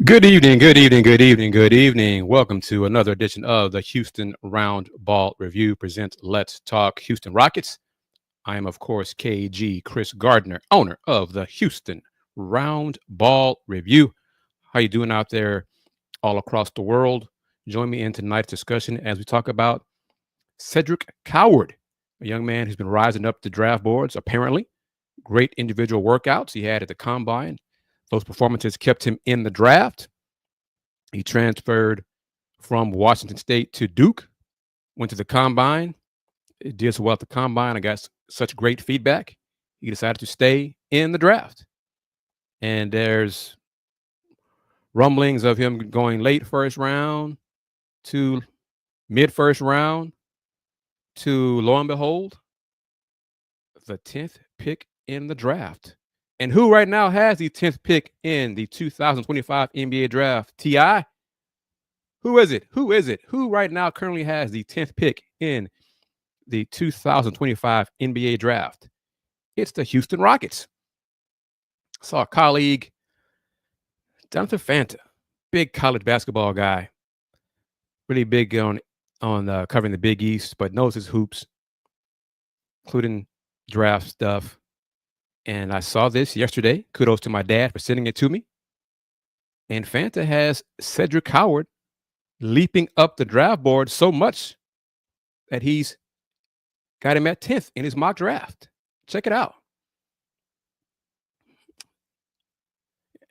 Good evening, good evening, good evening, good evening. Welcome to another edition of the Houston Roundball Review presents Let's Talk Houston Rockets. I am, of course, KG Kris Gardner, owner of the Houston Roundball Review. How you doing out there all across the world? Join me in tonight's discussion as we talk about Cedric Coward, a young man who's been rising up the draft boards, apparently. Great individual workouts he had at the combine. Those performances kept him in the draft. He transferred from Washington State to Duke, went to the combine. It did so well at the combine. I got such great feedback. He decided to stay in the draft. And there's rumblings of him going late first round to mid first round to, lo and behold, the 10th pick in the draft. And who right now has the 10th pick in the 2025 NBA draft? T.I.? Who is it? Who is it? Who right now currently has the 10th pick in the 2025 NBA draft? It's the Houston Rockets. I saw a colleague, Jonathan Fanta, big college basketball guy, really big on covering the Big East, but knows his hoops, including draft stuff. And I saw this yesterday. Kudos to my dad for sending it to me. And Fanta has Cedric Coward leaping up the draft board so much that he's got him at 10th in his mock draft. Check it out.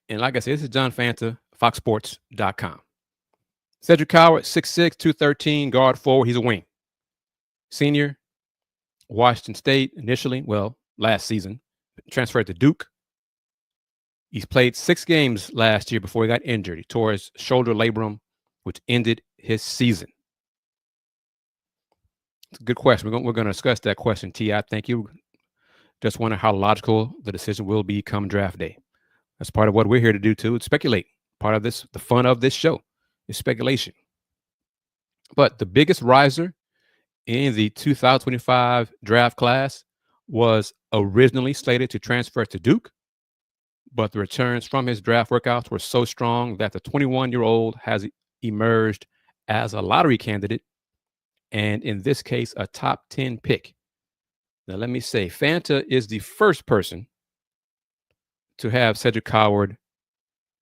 And like I said, this is John Fanta, foxsports.com. Cedric Coward, 6'6", 213, guard forward. He's a wing. Senior, Washington State initially, last season. Transferred to Duke. He's played 6 games last year before he got injured. He tore his shoulder labrum, which ended his season. It's a good question. We're going to discuss that question, T.I. Thank you. Just wonder how logical the decision will be come draft day. That's part of what we're here to do, too. It's speculate. Part of this, the fun of this show is speculation. But the biggest riser in the 2025 draft class was originally slated to transfer to Duke, but the returns from his draft workouts were so strong that the 21-year-old has emerged as a lottery candidate, and in this case, a top 10 pick. Now, let me say, Fanta is the first person to have Cedric Coward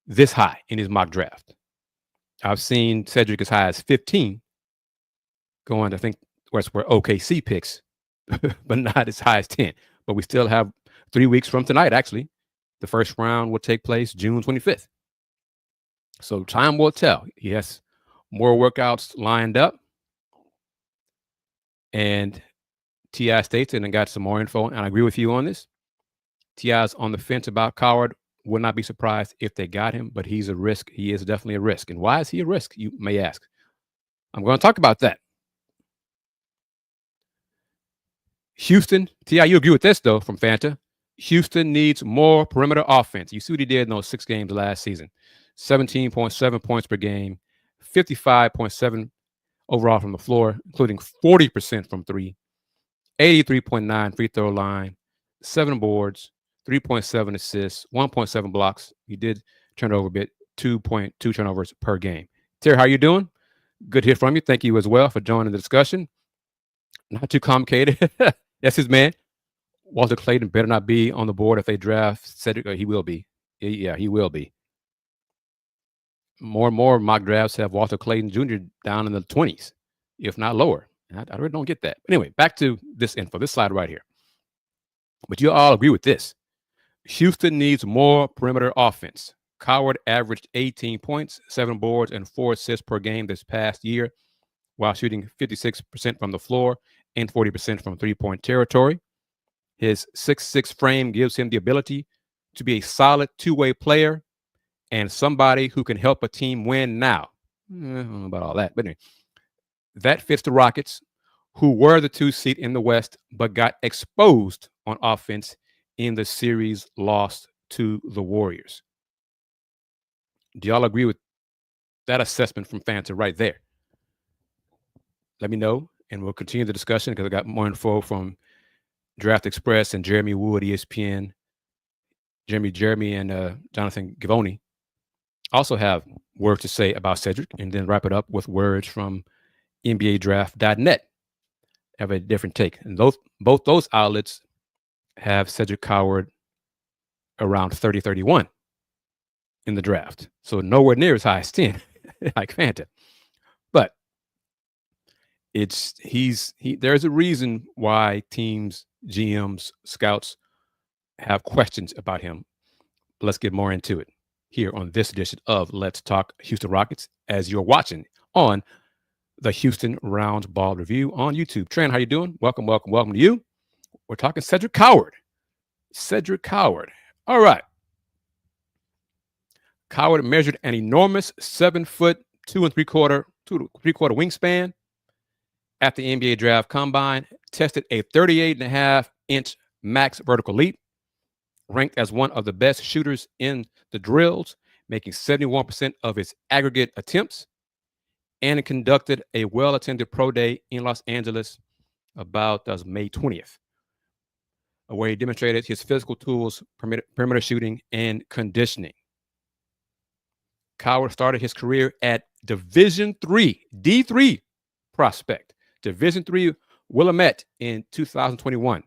this high in his mock draft. I've seen Cedric as high as 15, going, I think, where OKC picks, but not as high as 10. But we still have 3 weeks from tonight, actually. The first round will take place June 25th. So time will tell. He has more workouts lined up. And T.I. states it and got some more info. And I agree with you on this. T.I.'s on the fence about Coward. Would not be surprised if they got him, but he's a risk. He is definitely a risk. And why is he a risk, you may ask? I'm going to talk about that. Houston, T.I., you agree with this, though, from Fanta. Houston needs more perimeter offense. You see what he did in those 6 games last season. 17.7 points per game, 55.7 overall from the floor, including 40% from 3, 83.9 free throw line, 7 boards, 3.7 assists, 1.7 blocks. He did turn over a bit, 2.2 turnovers per game. Terry, how you doing? Good to hear from you. Thank you as well for joining the discussion. Not too complicated. That's his man. Walter Clayton better not be on the board if they draft Cedric. He will be. Yeah, he will be. More and more mock drafts have Walter Clayton Jr. down in the 20s, if not lower. And I really don't get that. But anyway, back to this info, this slide right here. But you all agree with this. Houston needs more perimeter offense. Coward averaged 18 points, 7 boards, and 4 assists per game this past year, while shooting 56% from the floor and 40% from three-point territory. His 6'6" frame gives him the ability to be a solid two-way player and somebody who can help a team win now. I don't know about all that, but anyway, that fits the Rockets, who were the 2 seed in the West, but got exposed on offense in the series lost to the Warriors. Do y'all agree with that assessment from Fanta right there? Let me know, and we'll continue the discussion because I got more info from Draft Express and Jeremy Wood, ESPN, Jeremy and Jonathan Givony Also have words to say about Cedric, and then wrap it up with words from NBADraft.net. Have a different take. And both those outlets have Cedric Coward around 30, 31 in the draft. So nowhere near as high as 10, like Fanta. But there's a reason why teams, GMs, scouts have questions about him. Let's get more into it here on this edition of Let's Talk Houston Rockets, as you're watching on the Houston Roundball Review on YouTube. Trent, how you doing? Welcome to you. We're talking Cedric Coward. Cedric Coward. All right. Coward measured an enormous 7 foot, 2 3/4 wingspan at the NBA Draft Combine, tested a 38.5-inch max vertical leap, ranked as one of the best shooters in the drills, making 71% of his aggregate attempts, and conducted a well-attended pro day in Los Angeles about May 20th, where he demonstrated his physical tools, perimeter shooting, and conditioning. Coward started his career at Division III, D3 prospect, Division III Willamette in 2021,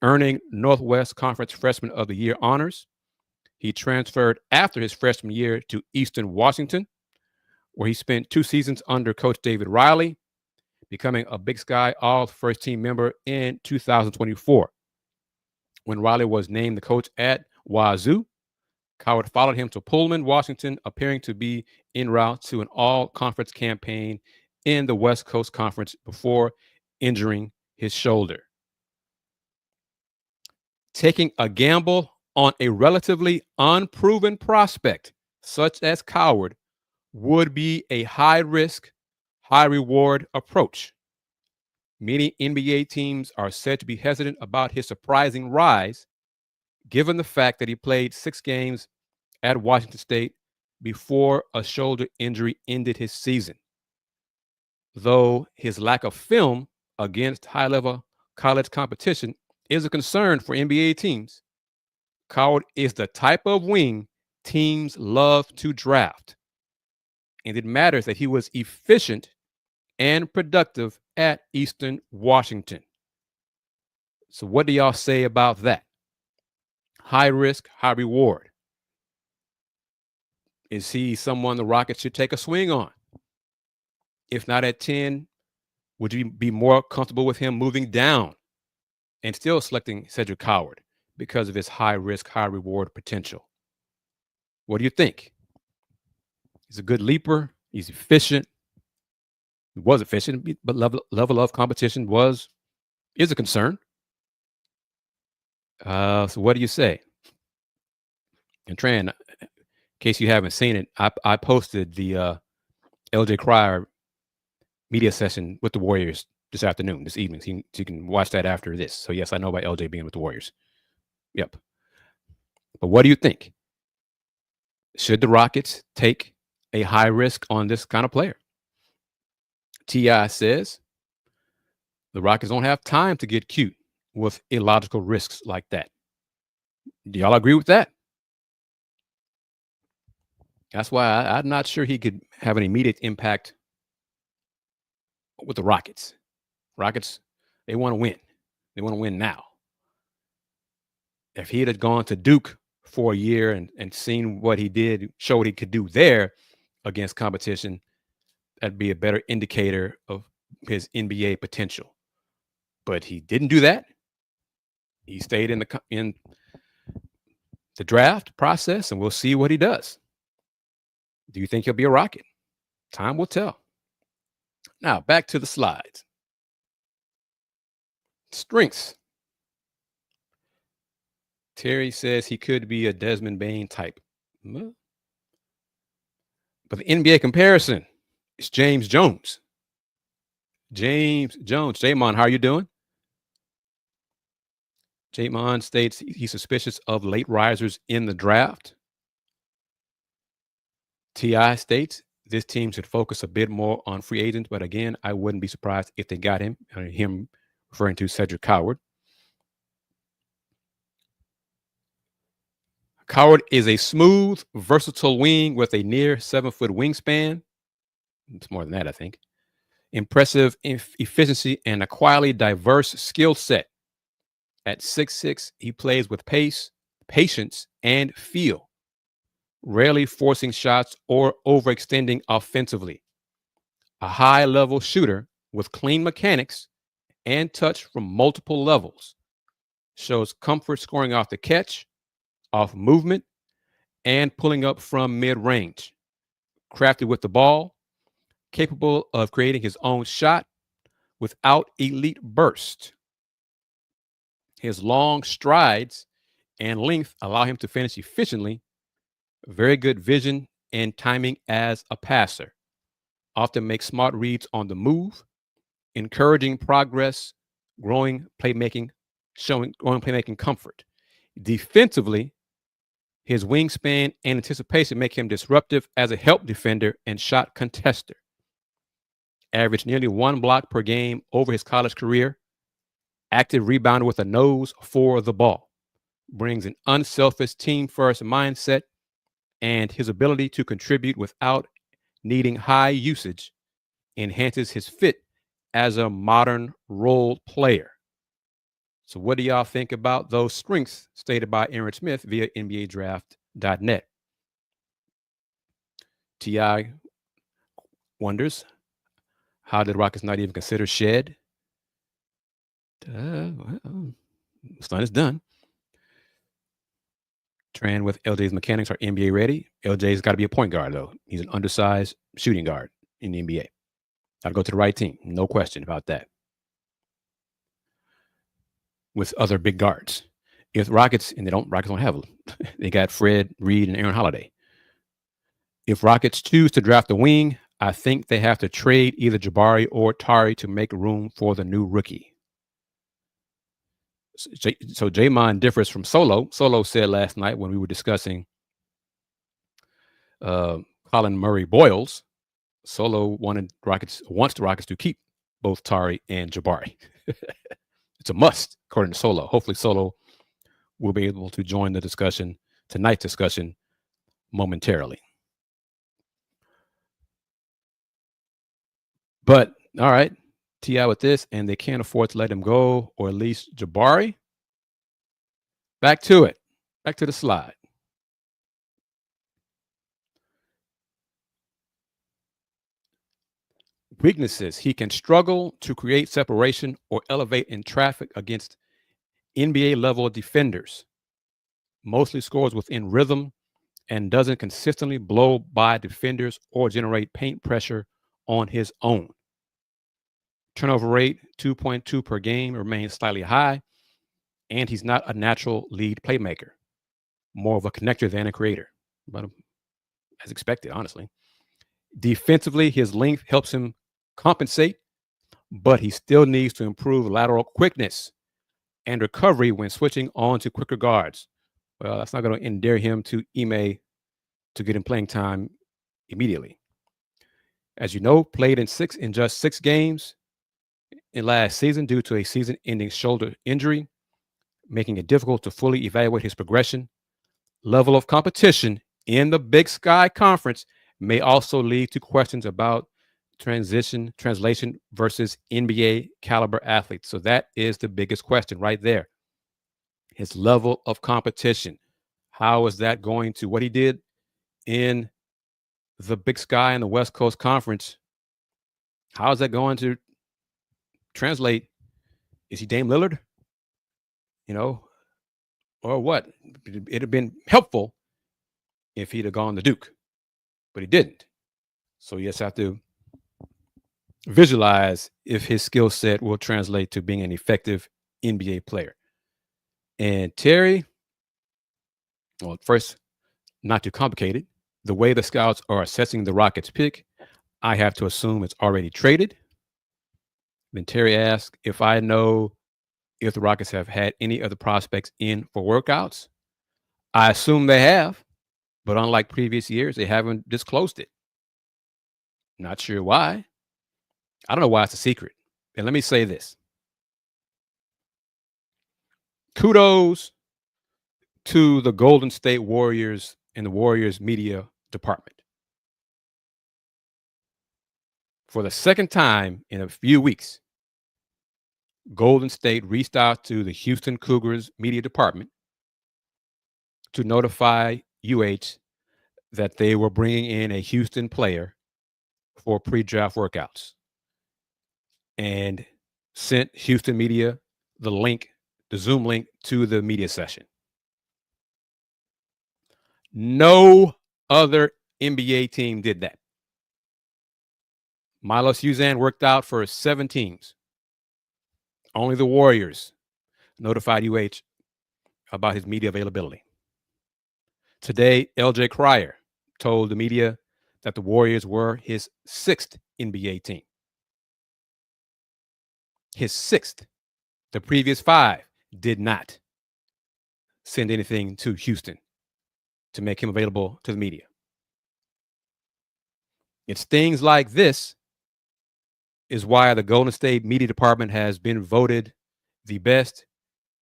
earning Northwest Conference Freshman of the Year honors. He transferred after his freshman year to Eastern Washington, where he spent 2 seasons under Coach David Riley, becoming a Big Sky All First Team member in 2024. When Riley was named the coach at Wazoo, Coward followed him to Pullman, Washington, appearing to be en route to an all-conference campaign in the West Coast Conference before injuring his shoulder. Taking a gamble on a relatively unproven prospect such as Coward would be a high-risk, high-reward approach. Many NBA teams are said to be hesitant about his surprising rise, given the fact that he played 6 games at Washington State before a shoulder injury ended his season. Though his lack of film against high-level college competition is a concern for NBA teams, Coward is the type of wing teams love to draft. And it matters that he was efficient and productive at Eastern Washington. So what do y'all say about that? High risk, high reward. Is he someone the Rockets should take a swing on? If not at 10, would you be more comfortable with him moving down and still selecting Cedric Coward because of his high risk, high reward potential? What do you think? He's a good leaper. He's efficient. He was efficient, but level of competition is a concern. So what do you say? And Tran, in case you haven't seen it, I posted the LJ Cryer media session with the Warriors this evening. So you can watch that after this. So yes, I know about LJ being with the Warriors. Yep. But what do you think? Should the Rockets take a high risk on this kind of player? T.I. says the Rockets don't have time to get cute with illogical risks like that. Do y'all agree with that? That's why I'm not sure he could have an immediate impact with the Rockets. Rockets, they want to win. They want to win now. If he had gone to Duke for a year and seen what he did, show what he could do there against competition, that'd be a better indicator of his NBA potential. But he didn't do that. He stayed in the draft process, and we'll see what he does. Do you think he'll be a Rocket? Time will tell. Now, back to the slides. Strengths. Terry says he could be a Desmond Bane type. But the NBA comparison is James Jones. James Jones. Jamon, how are you doing? Jamon states he's suspicious of late risers in the draft. T.I. states this team should focus a bit more on free agents, but again, I wouldn't be surprised if they got him referring to Cedric Coward. Coward is a smooth, versatile wing with a near 7-foot wingspan. It's more than that, I think. Impressive efficiency and a quietly diverse skill set. At 6'6", he plays with pace, patience, and feel, rarely forcing shots or overextending offensively. A high-level shooter with clean mechanics and touch from multiple levels. Shows comfort scoring off the catch, off movement, and pulling up from mid-range. Crafty with the ball, capable of creating his own shot without elite burst. His long strides and length allow him to finish efficiently. Very good vision and timing as a passer. Often makes smart reads on the move, encouraging progress, growing playmaking comfort. Defensively, his wingspan and anticipation make him disruptive as a help defender and shot contester. Averaged nearly 1 block per game over his college career. Active rebounder with a nose for the ball. Brings an unselfish team-first mindset, and his ability to contribute without needing high usage enhances his fit as a modern role player. So what do y'all think about those strengths stated by Aaron Smith via NBADraft.net? T.I. wonders, how did Rockets not even consider Shed? Son is done. Tran with LJ's mechanics are NBA ready. LJ's got to be a point guard, though. He's an undersized shooting guard in the NBA. Got to go to the right team. No question about that. With other big guards. If Rockets, and Rockets don't have them. They got Fred, Reed, and Aaron Holiday. If Rockets choose to draft a wing, I think they have to trade either Jabari or Tari to make room for the new rookie. So Jamon differs from Solo. Solo said last night when we were discussing Colin Murray Boyles, Solo wants the Rockets to keep both Tari and Jabari. It's a must, according to Solo. Hopefully Solo will be able to join the discussion, tonight's discussion, momentarily. But, all right, T.I. with this, and they can't afford to let him go, or at least Jabari. Back to it. Back to the slide. Weaknesses. He can struggle to create separation or elevate in traffic against NBA-level defenders. Mostly scores within rhythm and doesn't consistently blow by defenders or generate paint pressure on his own. Turnover rate, 2.2 per game, remains slightly high, and he's not a natural lead playmaker. More of a connector than a creator, but as expected, honestly. Defensively, his length helps him compensate, but he still needs to improve lateral quickness and recovery when switching on to quicker guards. Well, that's not going to endear him to Ime to get him playing time immediately. As you know, played in just 6 games in last season due to a season-ending shoulder injury, making it difficult to fully evaluate his progression. Level of competition in the Big Sky Conference may also lead to questions about translation versus NBA caliber athletes. So that is the biggest question right there. His level of competition. How is that going to, what he did in the Big Sky and the West Coast Conference, how is that going to translate? Is he Dame Lillard? Or what? It'd have been helpful if he'd have gone to Duke, but he didn't. So you just have to visualize if his skill set will translate to being an effective NBA player. And Terry, well, first, not too complicated. The way the scouts are assessing the Rockets pick, I have to assume it's already traded. Then Terry asked if I know if the Rockets have had any other prospects in for workouts. I assume they have, but unlike previous years, they haven't disclosed it. Not sure why. I don't know why it's a secret. And let me say this. Kudos to the Golden State Warriors and the Warriors media department. For the second time in a few weeks, Golden State reached out to the Houston Cougars media department to notify UH that they were bringing in a Houston player for pre-draft workouts, and sent Houston media the link, the Zoom link to the media session. No other NBA team did that. Milo Suzanne worked out for 7 teams. Only the Warriors notified UH about his media availability. Today, LJ Cryer told the media that the Warriors were his 6th NBA team. His 6th. The previous 5 did not send anything to Houston to make him available to the media. It's things like this is why the Golden State media department has been voted the best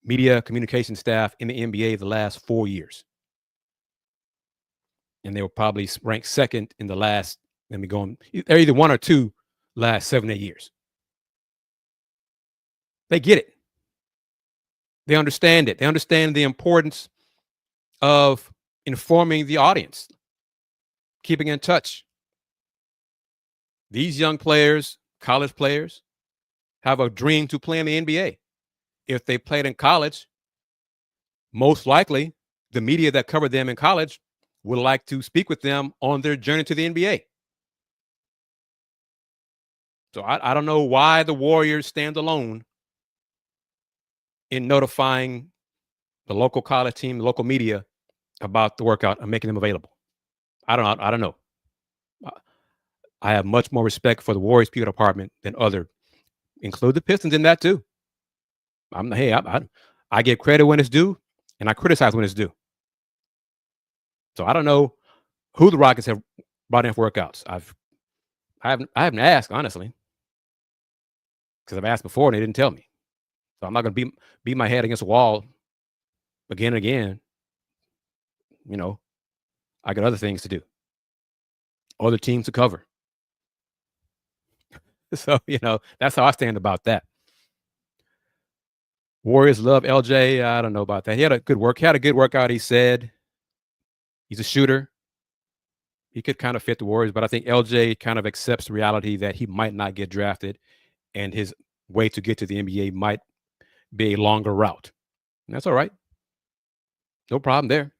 media communication staff in the NBA the last 4 years. And they were probably ranked second in the last, they're either 1 or 2 last 7, 8 years. They get it. They understand it. They understand the importance of informing the audience, keeping in touch. These young players, college players, have a dream to play in the NBA. If they played in college, most likely the media that covered them in college would like to speak with them on their journey to the NBA. So I don't know why the Warriors stand alone in notifying the local college team, the local media about the workout and making them available. I don't know. I have much more respect for the Warriors PR department than other, include the Pistons in that too. I give credit when it's due, and I criticize when it's due. So I don't know who the Rockets have brought in for workouts. I haven't asked, honestly, because I've asked before and they didn't tell me. So I'm not going to beat my head against a wall again and again. I got other things to do, other teams to cover. So, that's how I stand about that. Warriors love LJ. I don't know about that. He had a good workout, he said. He's a shooter. He could kind of fit the Warriors, but I think LJ kind of accepts the reality that he might not get drafted, and his way to get to the NBA might be a longer route. And that's all right. No problem there.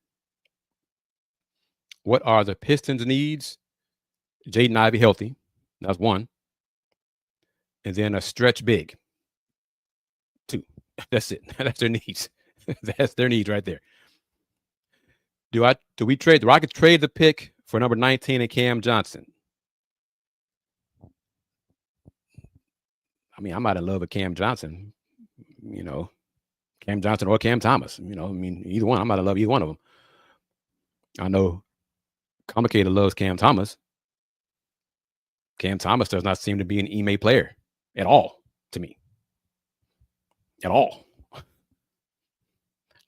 What are the Pistons' needs? Jaden Ivey healthy. That's 1. And then a stretch big. 2. That's it. That's their needs. That's their needs right there. Do we trade? The Rockets trade the pick for number 19 and Cam Johnson? I might have love with Cam Johnson. Cam Johnson or Cam Thomas. Either one. I might have loved either one of them. I know Complicated loves Cam Thomas. Cam Thomas does not seem to be an Ime player at all to me. At all.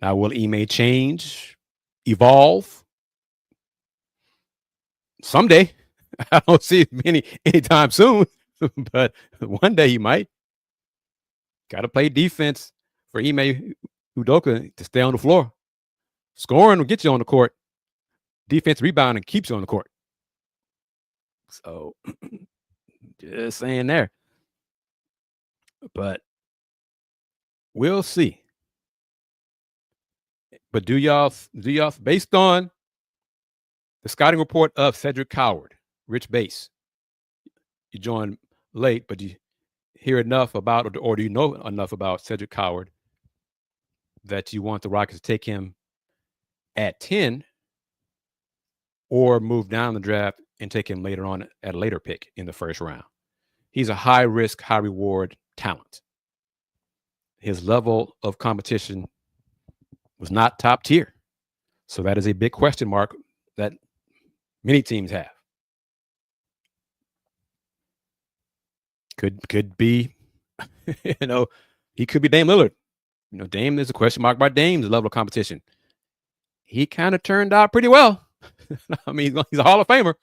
Now, will Ime change, evolve? Someday. I don't see it anytime soon, but one day he might. Got to play defense for Ime Udoka to stay on the floor. Scoring will get you on the court. Defense rebounding keeps you on the court. So, just saying there. But we'll see. But do y'all, based on the scouting report of Cedric Coward, Rich Base, you joined late, but you hear enough about, or do you know enough about Cedric Coward that you want the Rockets to take him at 10 or move down the draft and take him later on at a later pick in the first round? He's a high risk, high reward talent. His level of competition was not top tier. So that is a big question mark that many teams have. Could be, he could be Dame Lillard. Dame, there's a question mark about Dame's level of competition. he kind of turned out pretty well. I mean, he's a Hall of Famer.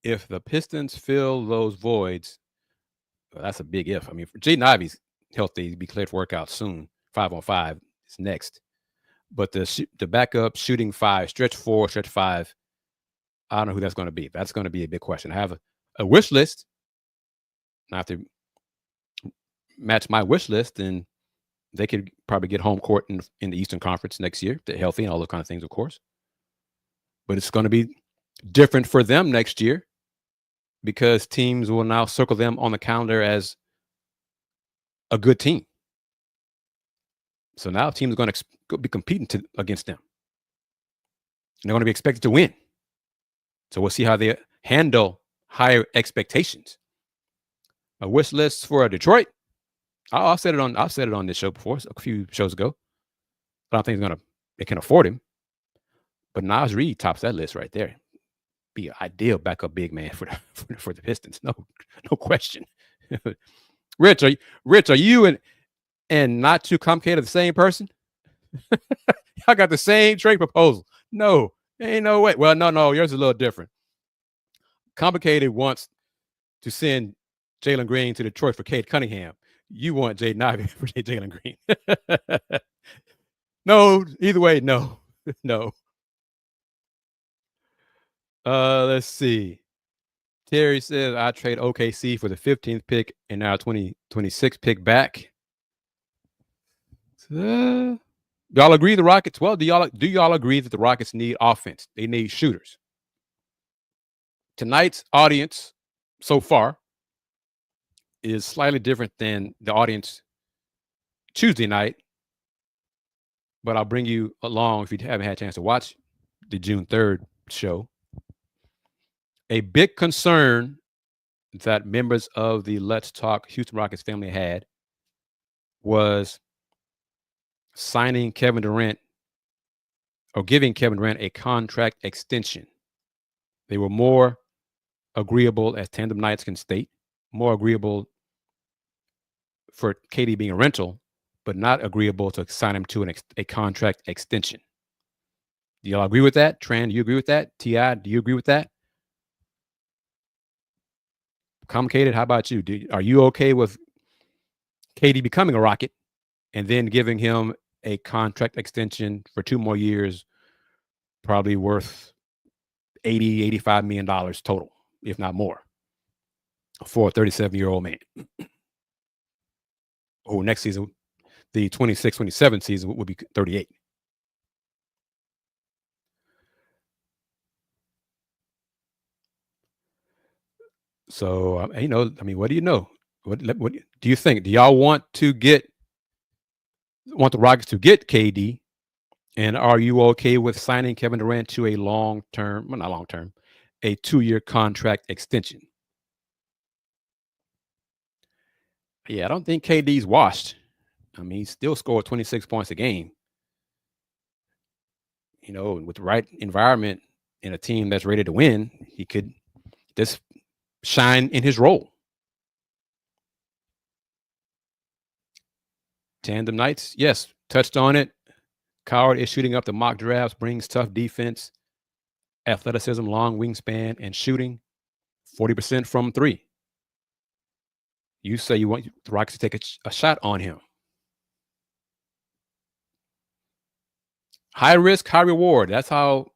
If the Pistons fill those voids, well, that's a big if. I mean, for Jaden Ivey's healthy, be cleared for workout soon. 5-on-5 is next. But the backup shooting 5, stretch 4, stretch 5, I don't know who that's going to be. That's going to be a big question. I have a wish list. I have to match my wish list, and they could probably get home court in the Eastern Conference next year. They're healthy and all those kind of things, of course. But it's going to be different for them next year because teams will now circle them on the calendar as a good team. So now teams are going to be competing against them. And they're going to be expected to win. So we'll see how they handle higher expectations. A wish list for Detroit. I've said it on this show before, a few shows ago. I don't think they can afford him. But Naz Reid tops that list right there. Be an ideal backup big man for the Pistons. No question. Rich, are you and Not Too Complicated the same person? Y'all got the same trade proposal. No, ain't no way. Well, no, yours is a little different. Complicated wants to send Jalen Green to Detroit for Cade Cunningham. You want Jaden Ivey for Jalen Green. No, either way, no. Let's see. Terry says, I trade OKC for the 15th pick and now 2026 pick back. Y'all agree the Rockets? Well, do y'all agree that the Rockets need offense? They need shooters. Tonight's audience so far is slightly different than the audience Tuesday night. But I'll bring you along if you haven't had a chance to watch the June 3rd show. A big concern that members of the Let's Talk Houston Rockets family had was signing Kevin Durant or giving Kevin Durant a contract extension. They were more agreeable, as Tandem Knights can state, more agreeable for KD being a rental, but not agreeable to sign him to a contract extension. Do y'all agree with that? Tran, do you agree with that? T.I., do you agree with that? Complicated, how about you? Are you okay with KD becoming a Rocket and then giving him a contract extension for 2 more years, probably worth $80-85 million total, if not more, for a 37-year-old man? Oh, next season, the 26-27 season would be 38. So, I mean, what do you know? What do you think? Do y'all want the Rockets to get KD? And are you okay with signing Kevin Durant to a a 2-year contract extension? Yeah, I don't think KD's washed. I mean, he still scored 26 points a game. With the right environment and a team that's ready to win, he could just shine in his role. Tandem Knights, yes, touched on it. Coward is shooting up the mock drafts, brings tough defense, athleticism, long wingspan, and shooting 40% from 3. You say you want the Rockets to take a shot on him. High risk, high reward. That's how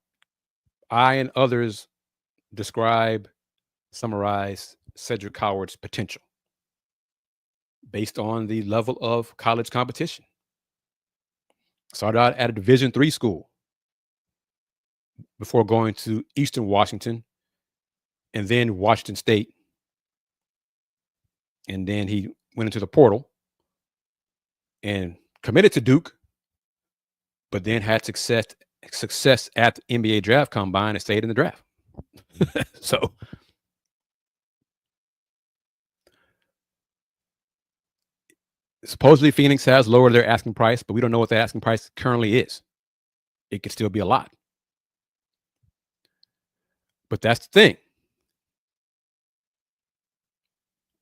I and others summarize Cedric Coward's potential based on the level of college competition. Started out at a Division III school before going to Eastern Washington and then Washington State. And then he went into the portal and committed to Duke, but then had success at the NBA draft combine and stayed in the draft. So supposedly Phoenix has lowered their asking price, but we don't know what the asking price currently is. It could still be a lot. But that's the thing.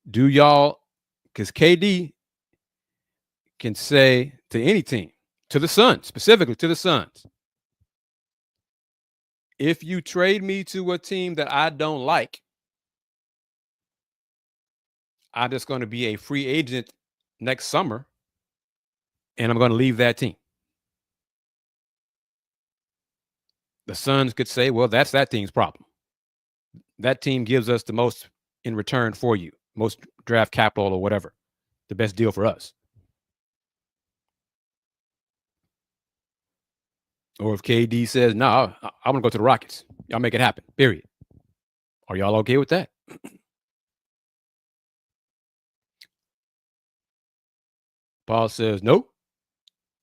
Do y'all, because KD can say to any team, to the Suns, specifically to the Suns, if you trade me to a team that I don't like, I'm just going to be a free agent next summer and I'm going to leave that team. The Suns could say, well, that's that team's problem. That team gives us the most in return for you, most draft capital or whatever, the best deal for us. Or if KD says, no, I want to go to the Rockets, y'all make it happen, period. Are y'all okay with that? Paul says, nope.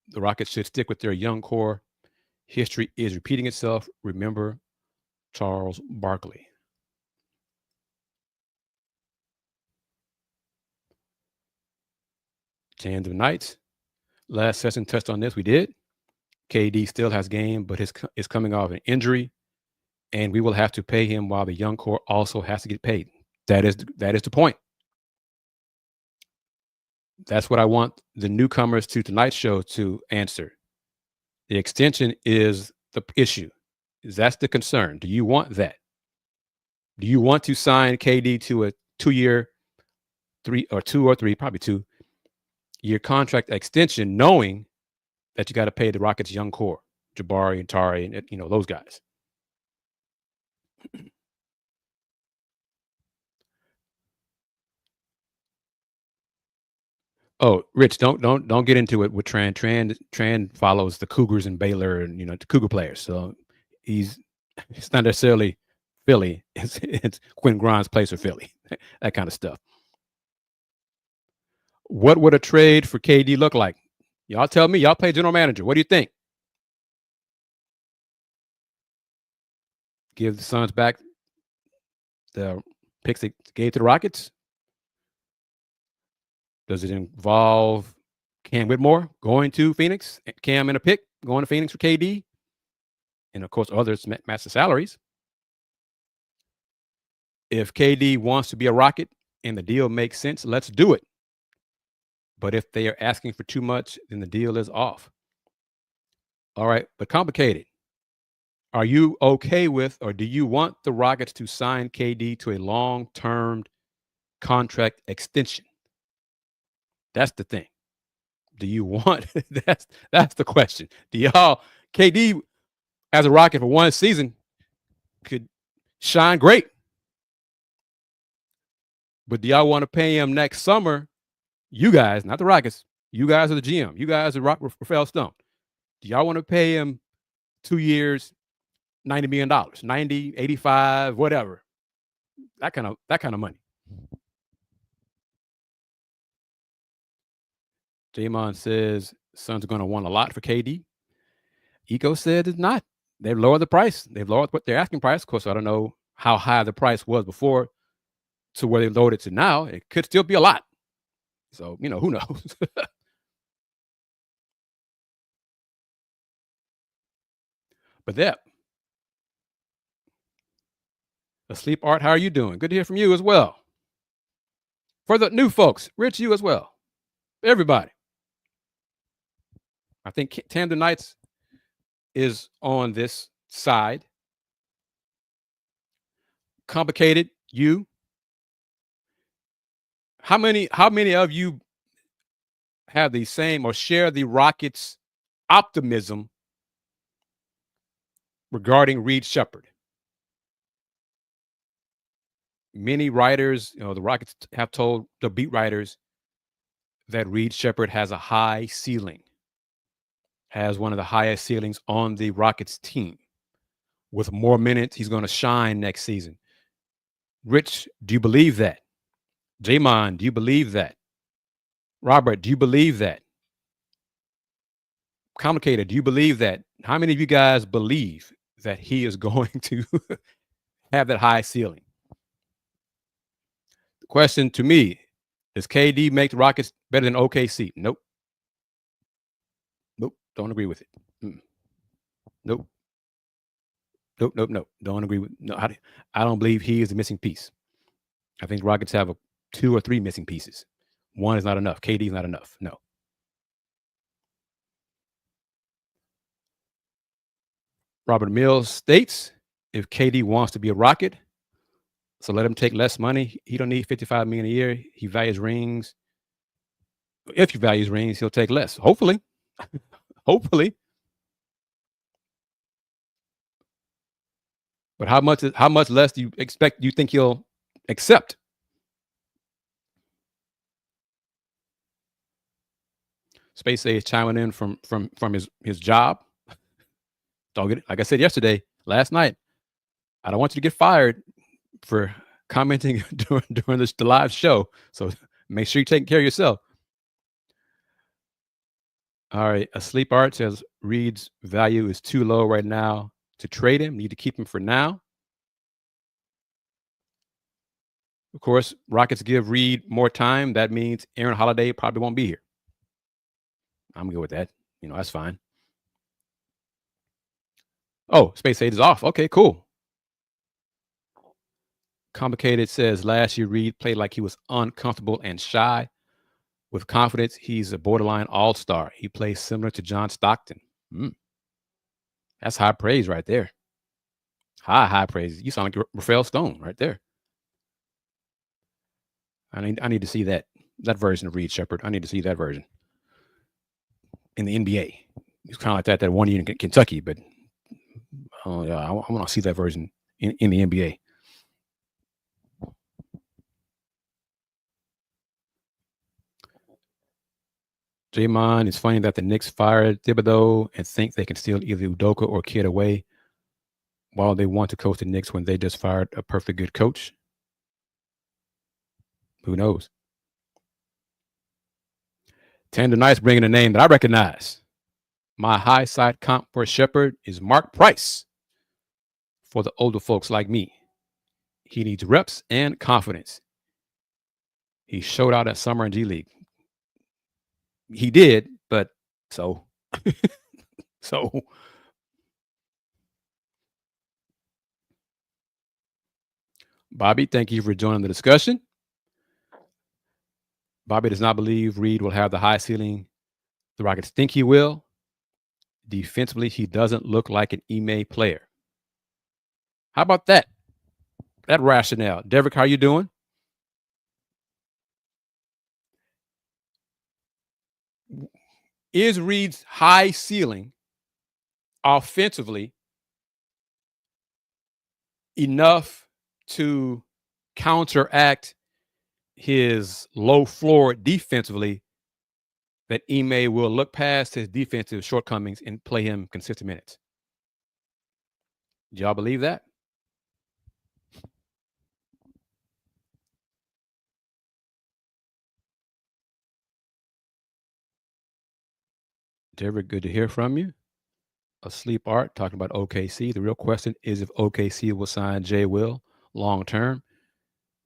The Rockets should stick with their young core. History is repeating itself. Remember Charles Barkley. Tandem Knights. Last session touched on this. We did. KD still has game, but is coming off an injury, and we will have to pay him while the young core also has to get paid. That is the point. That's what I want the newcomers to tonight's show to answer. The extension is the issue. That's the concern. Do you want that? Do you want to sign KD to a 2-year, 2 or 3, probably 2-year contract extension, knowing that you got to pay the Rockets' young core, Jabari and Tari, and those guys? Oh, Rich, don't get into it with Tran. Tran follows the Cougars and Baylor and the Cougar players. So it's not necessarily Philly. It's Quinn Grimes plays for Philly. That kind of stuff. What would a trade for KD look like? Y'all tell me. Y'all play general manager. What do you think? Give the Suns back the picks they gave to the Rockets? Does it involve Cam Whitmore going to Phoenix? Cam in a pick going to Phoenix for KD? And, of course, others match the salaries. If KD wants to be a Rocket and the deal makes sense, let's do it. But if they are asking for too much, then the deal is off. All right, but complicated. Are you okay with, or do you want the Rockets to sign KD to a long-term contract extension? That's the thing. Do you want that's the question. Do y'all KD as a Rocket for one season could shine great. But do y'all want to pay him next summer? You guys, not the Rockets. You guys are the GM. You guys are Rafael Stone. Do y'all want to pay him 2 years, $90 million, 90, 85, whatever? That kind of money. Jamon says Suns are going to want a lot for KD. Eco said it's not. They've lowered the price. They've lowered what their asking price. Of course, I don't know how high the price was before to where they lowered it to now. It could still be a lot. So, who knows? But yeah. Asleep Art, how are you doing? Good to hear from you as well. For the new folks, Rich, you as well. Everybody. I think Tandem Knights is on this side. Complicated, you. How many of you have the same or share the Rockets' optimism regarding Reed Sheppard? Many writers, the Rockets have told the beat writers that Reed Sheppard has a high ceiling, has one of the highest ceilings on the Rockets team. With more minutes, he's going to shine next season. Rich, do you believe that? Jamon, do you believe that? Robert, do you believe that? Complicated, do you believe that? How many of you guys believe that he is going to have that high ceiling? The question to me, does KD make the Rockets better than OKC? Nope. Don't agree with it. Nope. Don't agree with. No, I don't believe he is the missing piece. I think Rockets have 2 or 3 missing pieces. One is not enough. KD is not enough. No. Robert Mills states, if KD wants to be a Rocket, so let him take less money. He don't need $55 million a year. He values rings. If he values rings, he'll take less. Hopefully. Hopefully. But how much less do you think he'll accept? Space A is chiming in from his job. Don't get it. Like I said last night, I don't want you to get fired for commenting during the live show. So make sure you take care of yourself. All right. Asleep Art says Reed's value is too low right now to trade him. Need to keep him for now. Of course, Rockets give Reed more time. That means Aaron Holiday probably won't be here. I'm good with that. That's fine. Oh, Space 8 is off. Okay, cool. Complicated says last year Reed played like he was uncomfortable and shy. With confidence, he's a borderline all-star. He plays similar to John Stockton. That's high praise right there. High praise. You sound like Rafael Stone right there. I need to see that version of Reed Sheppard. I need to see that version in the NBA. It's kind of like that 1 year in Kentucky, but yeah, I want to see that version in the NBA. Draymond, it's funny that the Knicks fired Thibodeau and think they can steal either Udoka or Kid away while they want to coach the Knicks when they just fired a perfectly good coach. Who knows? Tandem Nice bringing a name that I recognize. My high side comp for Sheppard is Mark Price. For the older folks like me, he needs reps and confidence. He showed out at Summer and G League. He did, but so. Bobby, thank you for joining the discussion. Bobby does not believe Reed will have the high ceiling the Rockets think he will. Defensively, he doesn't look like an Ime player. How about that? That rationale. Derek, how you doing? Is Reed's high ceiling offensively enough to counteract his low floor defensively that Ime will look past his defensive shortcomings and play him consistent minutes? Do y'all believe that? Derek, good to hear from you. Asleep Art talking about OKC. The real question is if OKC will sign Jay Will long term.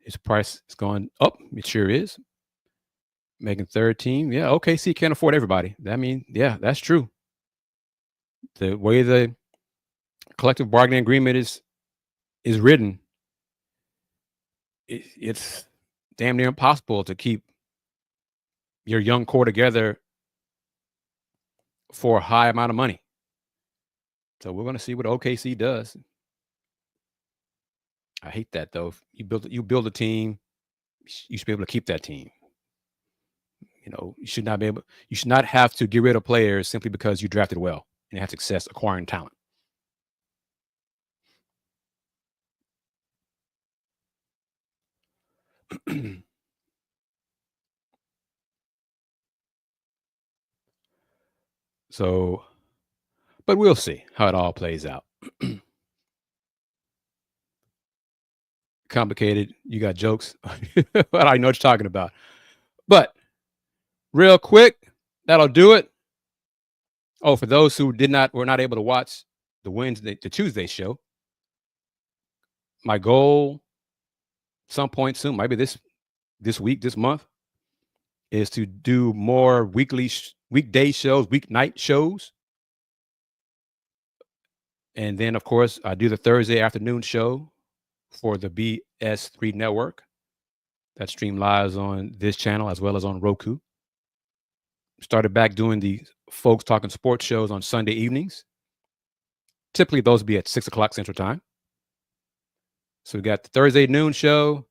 His price is going up. It sure is. Making third team. Yeah, OKC can't afford everybody. Yeah, that's true. The way the collective bargaining agreement is written, it's damn near impossible to keep your young core together for a high amount of money. So we're going to see what OKC does. I hate that though. You build a team, you should be able to keep that team. You should not have to get rid of players simply because you drafted well and have success acquiring talent. So, but we'll see how it all plays out. Complicated. You got jokes. I don't know what you're talking about. But real quick, that'll do it. Oh, for those who were not able to watch the Tuesday show, my goal some point soon, maybe this week, this month, is to do more weekday shows, weeknight shows. And then, of course, I do the Thursday afternoon show for the BS3 network that stream live on this channel as well as on Roku. Started back doing the Folks Talking Sports shows on Sunday evenings. Typically, those will be at 6 o'clock Central Time. So we got the Thursday noon show,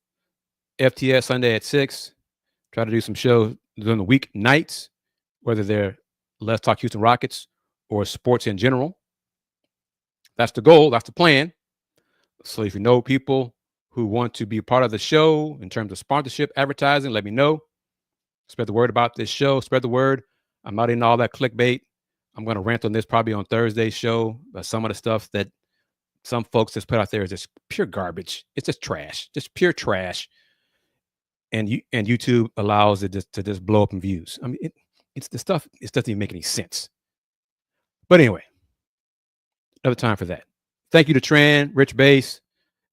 FTS Sunday at 6. Try to do some shows during the week nights, whether they're Let's Talk Houston Rockets or sports in general. That's the goal. That's the plan. So if you know people who want to be part of the show in terms of sponsorship, advertising, let me know. Spread the word about this show. Spread the word. I'm not in all that clickbait. I'm going to rant on this probably on Thursday's show. But some of the stuff that some folks just put out there is just pure garbage. It's just trash, just pure trash. And YouTube allows it to just blow up in views. I mean, it's the stuff. It doesn't even make any sense. But anyway, another time for that. Thank you to Tran, Rich Base,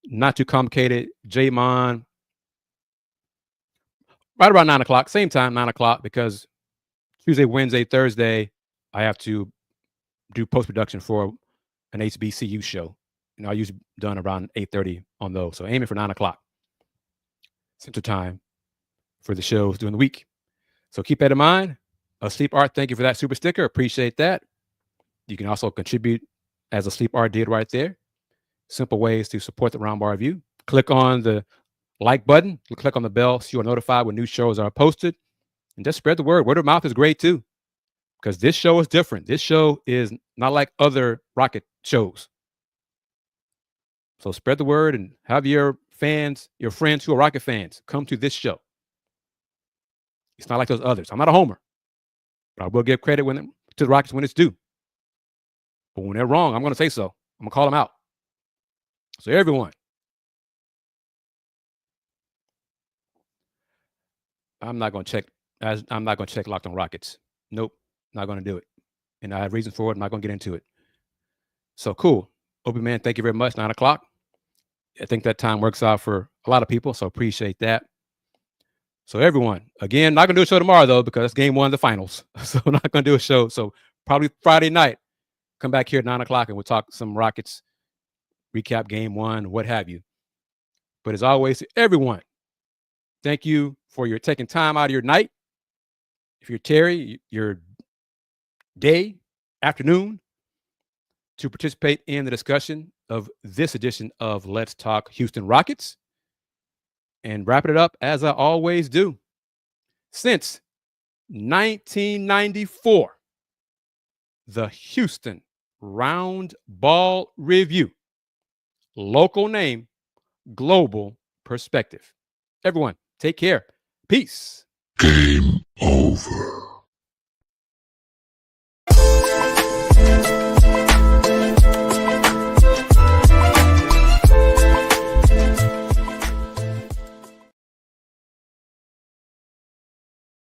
Not Too Complicated, J-Mon. Right around 9 o'clock, same time, 9 o'clock, because Tuesday, Wednesday, Thursday, I have to do post-production for an HBCU show. I usually done around 8:30 on those. So aiming for 9 o'clock Central Time for the shows during the week. So keep that in mind. Sleep Art, thank you for that super sticker. Appreciate that. You can also contribute as a Sleep Art did right there. Simple ways to support the Roundball Review. Click on the like button. Click on the bell so you are notified when new shows are posted. And just spread the word. Word of mouth is great too, because this show is different. This show is not like other Rocket shows. So spread the word and have your fans, your friends who are Rocket fans, come to this show. It's not like those others. I'm not a homer, but I will give credit to the Rockets when it's due. But when they're wrong, I'm going to say so. I'm going to call them out. So everyone, I'm not going to check Locked on Rockets. Nope, not going to do it. And I have reasons for it. I'm not going to get into it. So cool. Open man, thank you very much. 9 o'clock. I think that time works out for a lot of people, so appreciate that. So everyone, again, not going to do a show tomorrow, though, because it's game one of the finals. So I'm not going to do a show. So probably Friday night, come back here at 9 o'clock and we'll talk some Rockets, recap game one, what have you. But as always, everyone, thank you for your taking time out of your night. If you're Terry, your day, afternoon, to participate in the discussion of this edition of Let's Talk Houston Rockets. And wrapping it up as I always do. Since 1994, the Houston Roundball Review. Local name, global perspective. Everyone, take care. Peace. Game over.